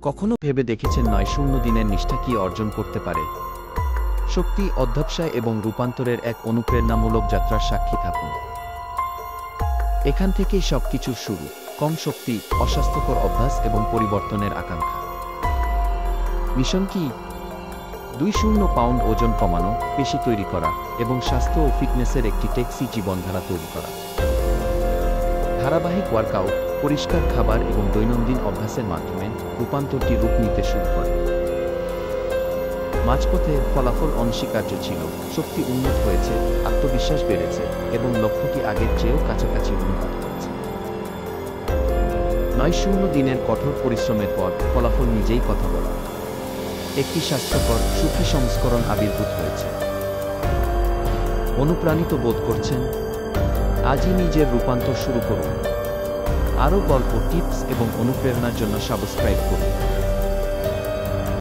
কখনো ভেবে দেখেছেন ৯-০ দিনের নিষ্ঠা কি অর্জন করতে পারে? শক্তি, অধ্যবসায় এবং রূপান্তরের এক অনুপ্রেরণামূলক যাত্রার সাক্ষী থাকুন। এখান থেকেই সবকিছুর শুরু। কম শক্তি, অস্বাস্থ্যকর অভ্যাস এবং পরিবর্তনের আকাঙ্ক্ষা। মিশন কি? ২০ পাউন্ড ওজন কমানো, পেশি তৈরি করা এবং স্বাস্থ্য ও ফিটনেসের একটি টেকসই জীবনধারা তৈরি করা। ধারাবাহিক ওয়ার্কআউট, পরিষ্কার খাবার এবং দৈনন্দিন অভ্যাসের মাধ্যমে রূপান্তরটি রূপ নিতে শুরু করে। মাঝপথে ফলাফল অনস্বীকার্য ছিল, শক্তি উন্নত হয়েছে, আত্মবিশ্বাস বেড়েছে এবং লক্ষ্যটি আগের চেয়েও কাছাকাছি অনুভূত হয়েছে। ৯-০ দিনের কঠোর পরিশ্রমের পর ফলাফল নিজেই কথা বলা। একটি স্বাস্থ্যকর, সুখী সংস্করণ আবির্ভূত হয়েছে। অনুপ্রাণিত বোধ করছেন? আজই নিজের রূপান্তর শুরু করুন। আরও গল্প, টিপস এবং অনুপ্রেরণার জন্য সাবস্ক্রাইব করুন।